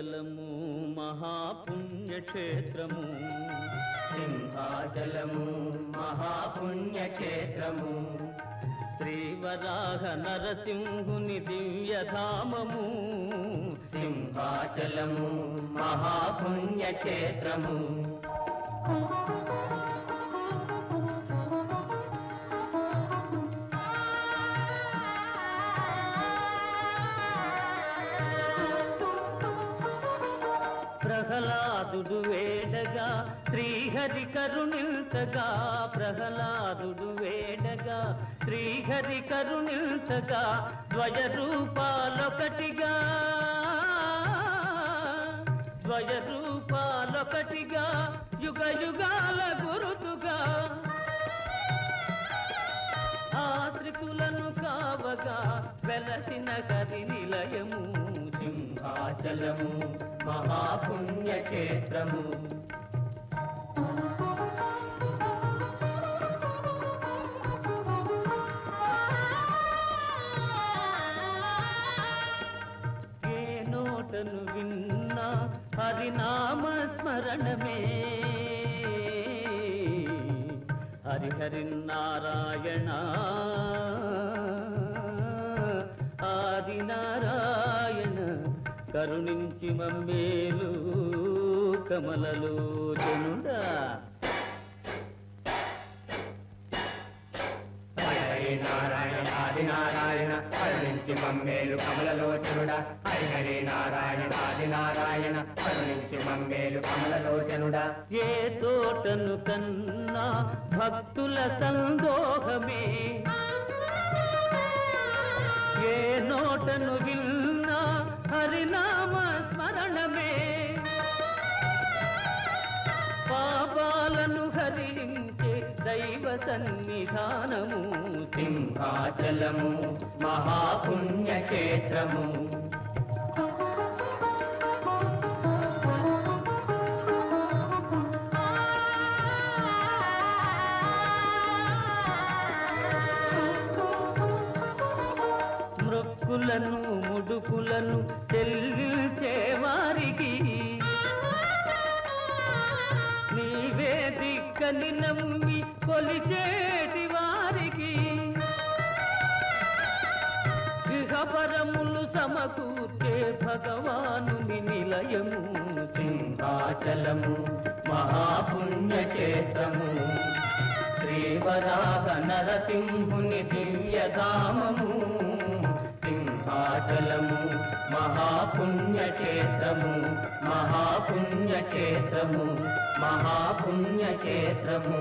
సింహాచలము మహాపుణ్యక్షేత్రము సింహాచలము మహాపుణ్యక్షేత్రము శ్రీవరాహ నరసింహుని దివ్యధామము సింహాచలము మహాపుణ్యక్షేత్రము ప్రహ్లాదుడు వేడగా శ్రీహరి కరుణించగా ప్రహ్లాదుడు వేడగా శ్రీహరి కరుణించగా ద్వయరూపాలొకటిగా యుగ యుగాల గురుతుగా ఆశ్రితులను కావగా వెలసిన హరి నిలయము సింహాచలము మహాపుణ్యక్షేత్రము ఏ నోటను విన్నా హరినామ స్మరణమే హరిహరి నారాయణ ఆది నారాయణ కరుణించి మమ్మేలు కమలలోచనుడా హరి నారాయణ ఆది నారాయణ కరుణించి మమ్మేలు కమలలోచనుడా హరి నారాయణ ఆది నారాయణ కరుణించి మమ్మేలు కమలలోచనుడా ఏ తోటను కన్నా భక్తుల సందోహమే ఏ నోటను విన్నా హరినామ స్మరణమే పాపాలను హరించే దైవ సన్నిధానము సింహాచలము మహాపుణ్యక్షేత్రము మృక్కులను ముడుకులను చెల్లించే వారికి నీవే దిక్కని నమ్మి కొలిచేటి వారికి ఇహపరములు సమకూర్చే భగవానుని నిలయము సింహాచలము మహాపుణ్యక్షేత్రము శ్రీవరాహ నరసింహుని దివ్యధామము సింహాచలము మహాపుణ్యక్షేత్రము మహాపుణ్యక్షేత్రము మహాపుణ్యక్షేత్రము